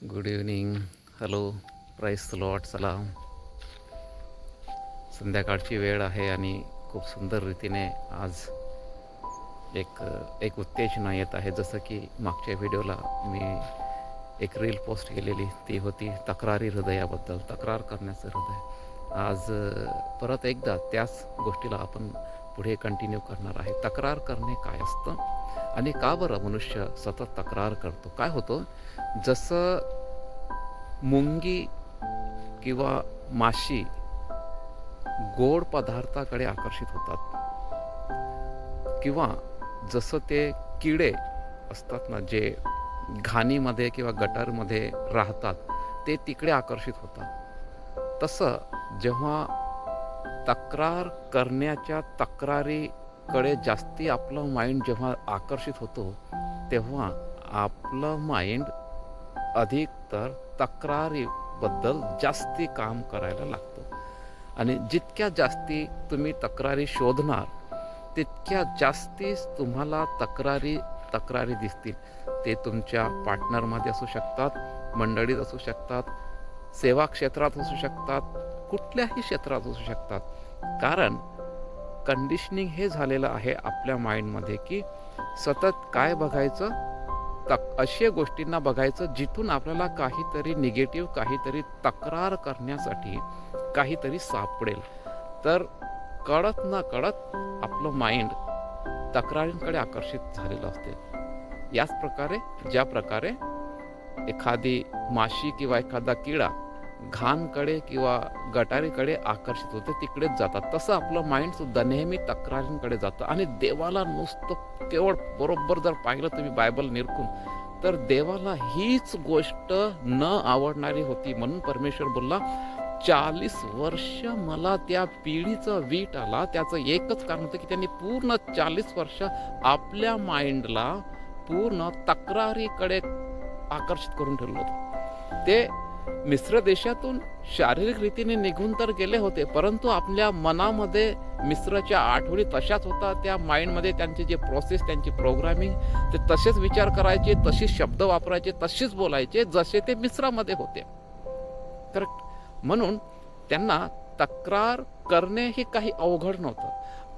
Good evening. Hello. Price lot. चला, संध्याकाळची वेळ आहे आणि खूप सुंदर रीतीने आज एक एक उत्तेजना येत आहे. जसं की मागच्या व्हिडिओला मी एक रील पोस्ट केलेली, ती होती तक्रारी हृदयाबद्दल, तक्रार करण्याचं हृदय. आज परत एकदा त्याच गोष्टीला आपण पुढे कंटिन्यू करणार आहे. तक्रार करणे काय असतं आणि का बरं मनुष्य सतत तक्रार करतो? काय होतं, जसं मुंगी किंवा माशी गोड पदार्थाकडे आकर्षित होतात, किंवा जसं ते किडे असतात ना, जे घाणीमध्ये किंवा गटारमध्ये राहतात, ते तिकडे आकर्षित होतात. तसं जेव्हा तक्रार करण्याच्या तक्रारीकडे जास्ती आपलं माइंड जेव्हा आकर्षित होतो, तेव्हा आपलं माइंड अधिकतर तक्रारीबद्दल जास्ती काम करायला लागतो. आणि जितक्या जास्ती तुम्ही तक्रारी शोधणार, तितक्या जास्तीच तुम्हाला तक्रारी दिसतील. ते तुमच्या पार्टनरमध्ये असू शकतात, मंडळीत असू शकतात, सेवा क्षेत्रात असू शकतात, कुठल्याही क्षेत्रात असू शकतात. कारण कंडिशनिंग हे झालेलं आहे आपल्या माइंडमध्ये की सतत काय बघायचं, अशा गोष्टींना बघायचं जिथून आपल्याला काहीतरी निगेटिव्ह, काहीतरी तक्रार करण्यासाठी काहीतरी सापडेल. तर कळत न कळत आपलं माइंड तक्रारींकडे आकर्षित झालेलं असते. याच प्रकारे, ज्या प्रकारे एखादी माशी किंवा एखादा किडा घाणकडे किंवा गटारीकडे आकर्षित होते, तिकडेच जातात, तसं आपलं माइंडसुद्धा नेहमी तक्रारींकडे जातं. आणि देवाला नुसतं केवळ बरोबर जर पाहिलं तुम्ही बायबल निरखून, तर देवाला हीच गोष्ट न आवडणारी होती. म्हणून परमेश्वर बोलला, 40 वर्ष मला त्या पिढीचं वीट आला. त्याचं एकच कारण होतं की त्यांनी पूर्ण 40 वर्ष आपल्या माइंडला पूर्ण तक्रारीकडे आकर्षित करून ठेवलं होतं. ते मिस्र देशातून शारीरिक रीतीने निघून तर गेले होते, परंतु आपल्या मनामध्ये मिस्रच्या आठवणी तशाच होता. त्या माइंडमध्ये त्यांची जे प्रोसेस, त्यांची प्रोग्रामिंग, ते तसेच विचार करायचे, तसेच शब्द वापरायचे, तसेच बोलायचे जसे ते मिस्रामध्ये होते. करेक्ट. म्हणून त्यांना तक्रार करणे हे काही अवघड नव्हतं.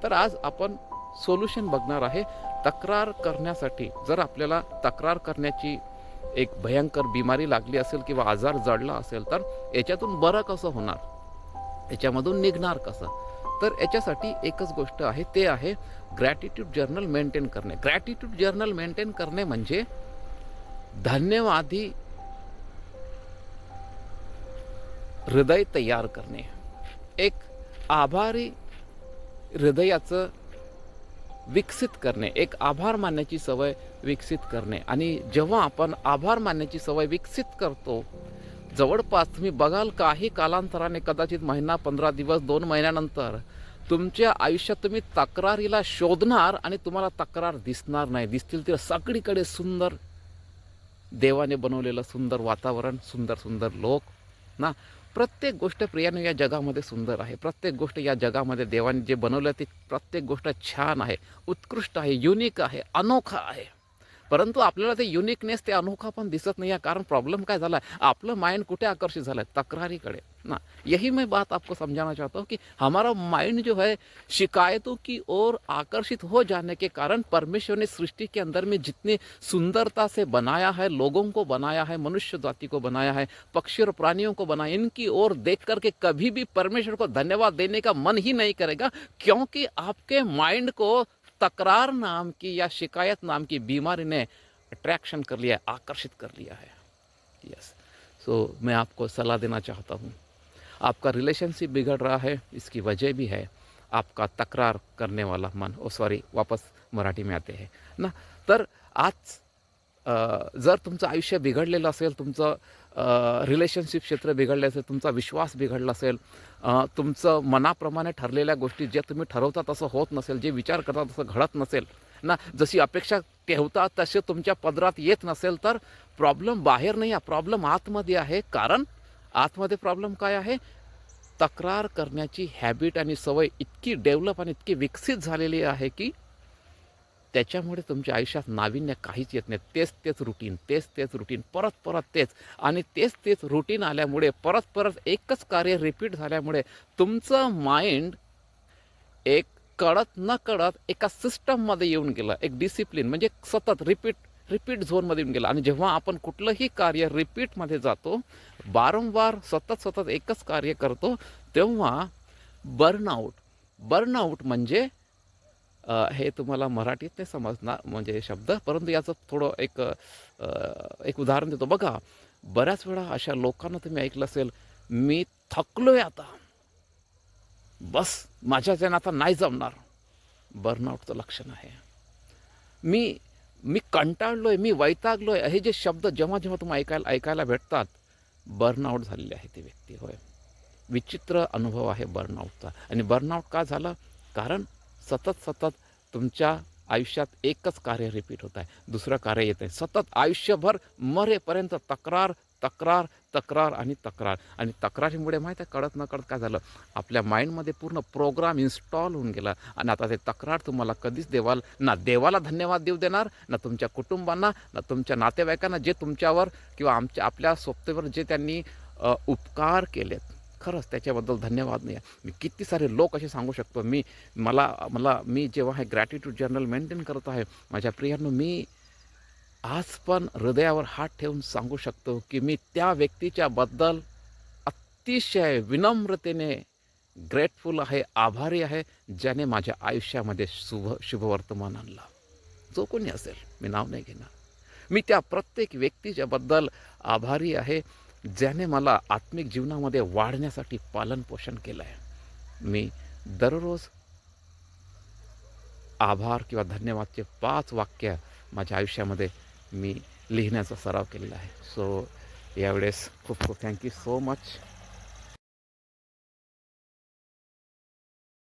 तर आज आपण सोल्युशन बघणार आहे. तक्रार करण्यासाठी, जर आपल्याला तक्रार करण्याची एक भयंकर बिमारी लागली असेल किंवा आजार जडला असेल, तर याच्यातून बरं कसं होणार, याच्यामधून निघणार कसं? तर याच्यासाठी एकच गोष्ट आहे, ते आहे ग्रॅटिट्यूड जर्नल मेंटेन करणे. ग्रॅटिट्यूड जर्नल मेंटेन करणे म्हणजे धन्यवादी हृदय तयार करणे, एक आभारी हृदयाचं विकसित करणे, एक आभार मानण्याची सवय विकसित करणे. आणि जेव्हा आपण आभार मानण्याची सवय विकसित करतो, जवळपास तुम्ही बघाल काही कालांतराने, कदाचित महिना, 15 दिवस, 2 महिन्यानंतर तुमच्या आयुष्यात तुम्ही तक्रारीला शोधणार आणि तुम्हाला तक्रार दिसणार नाही. दिसतील तर सगळीकडे सुंदर देवाने बनवलेलं सुंदर वातावरण, सुंदर सुंदर लोक ना. प्रत्येक गोष्ट प्रियाने या जगामध्ये सुंदर आहे. प्रत्येक गोष्ट या जगामध्ये देवाने जे बनवलं ते प्रत्येक गोष्ट छान आहे, उत्कृष्ट आहे, युनिक आहे, अनोखा आहे. परंतु आपल्याला ते युनिकनेस, ते अनोखा पण दिसत नहीं है. कारण प्रॉब्लम काय झाला है, आपलं माइंड कुठे आकर्षित झालं है, तक्रारीकडे ना. यही मैं बात आपको समझाना चाहता हूँ कि हमारा माइंड जो है शिकायतों की ओर आकर्षित हो जाने के कारण परमेश्वर ने सृष्टि के अंदर में जितनी सुंदरता से बनाया है, लोगों को बनाया है, मनुष्य जाति को बनाया है, पक्षी और प्राणियों को बनाया, इनकी ओर देख करके कभी भी परमेश्वर को धन्यवाद देने का मन ही नहीं करेगा, क्योंकि आपके माइंड को तकरार नाम की या शिकायत नाम की बीमारी ने अट्रैक्शन कर लिया है, आकर्षित कर लिया है. यस. सो मैं आपको सलाह देना चाहता हूँ. आपका रिलेशनशिप बिगड़ रहा है, इसकी वजह भी है आपका तक्रार करने वाला मन. सॉरी, वापस मराठी में आते हैं ना. तर आज जर तुमचं आयुष्य बिघडलेलं असेल, तुमचं रिलेशनशिप क्षेत्र बिघडलं असेल, तुमचा विश्वास बिघडला असेल, तुमचं मनाप्रमाणे ठरलेल्या गोष्टी जे तुम्ही ठरवता तसं होत नसेल, जे विचार करता तसं घडत नसेल ना, जशी अपेक्षा ठेवता तसे तुमच्या पदरात येत नसेल, तर प्रॉब्लेम बाहेर नाही आहे, प्रॉब्लेम आतमध्ये आहे. कारण आतमध्ये प्रॉब्लेम काय आहे, तक्रार करण्याची हॅबिट आणि सवय इतकी डेव्हलप आणि इतकी विकसित झालेली आहे की त्याच्यामुळे तुमच्या आयुष्यात नाविन्य काहीच येत नाही. तेच तेच रुटीन, तेच तेच रुटीन, परत परत तेच. आणि तेच तेच रुटीन आल्यामुळे, परत परत एकच कार्य रिपीट झाल्यामुळे तुमचं माइंड एक कळत नकळत एका सिस्टममध्ये येऊन गेलं. एक डिसिप्लिन म्हणजे सतत रिपीट झोनमध्ये येऊन गेला. आणि जेव्हा आपण कुठलंही कार्य रिपीटमध्ये जातो, वारंवार सतत एकच कार्य करतो, तेव्हा बर्नआउट म्हणजे हे तुम्हाला मराठीत नाही समजणार म्हणजे शब्द, परंतु याचं थोडं एक उदाहरण देतो. बघा, बऱ्याच वेळा अशा लोकांना तुम्ही ऐकलं असेल, मी थकलोय आता, बस माझ्याच्यानं आता नाही जमणार. बर्नआउटचं लक्षण आहे. मी कंटाळलोय, मी वैतागलोय, हे जे शब्द जेव्हा जेव्हा तुम्ही ऐकायला भेटतात, बर्नआउट झालेली आहे ती व्यक्ती. होय, विचित्र अनुभव आहे बर्नआउटचा. आणि बर्नआउट का झालं? कारण सतत तुमच्या आयुष्यात एकच कार्य रिपीट होत आहे, दुसरं कार्य येत आहे. सतत आयुष्यभर मरेपर्यंत तक्रार आणि तक्रार. आणि तक्रारीमुळे माहीत आहे, कळत नकळत काय झालं, आपल्या माइंडमध्ये पूर्ण प्रोग्राम इन्स्टॉल होऊन गेला. आणि आता ते तक्रार तुम्हाला कधीच देवाला धन्यवाद देऊ देणार, ना तुमच्या कुटुंबांना, ना तुमच्या नातेवाईकांना, जे तुमच्यावर किंवा आपल्या सोबतीवर जे त्यांनी उपकार केलेत. खरंच त्याच्याबद्दल धन्यवाद नाही. मी किती सारे लोक असे सांगू शकतो. मी जेव्हा हे ग्रॅटिट्यूड जर्नल मेंटेन करत आहे, माझ्या प्रियांनो, मी आज पण हृदयावर हात ठेवून सांगू शकतो की मी त्या व्यक्तीच्याबद्दल अतिशय विनम्रतेने ग्रेटफुल आहे, आभारी आहे, ज्याने माझ्या आयुष्यामध्ये शुभवर्तमान आणला. जो कोणी असेल, मी नाव नाही घेणार. मी त्या प्रत्येक व्यक्तीच्याबद्दल आभारी आहे, ज्याने मला आत्मिक जीवनामध्ये वाढण्यासाठी पालनपोषण केलं आहे. मी दररोज आभार किंवा धन्यवादचे 5 वाक्य माझ्या आयुष्यामध्ये मी लिहिण्याचा सराव केलेला आहे. सो यावेळेस खूप थँक्यू सो मच.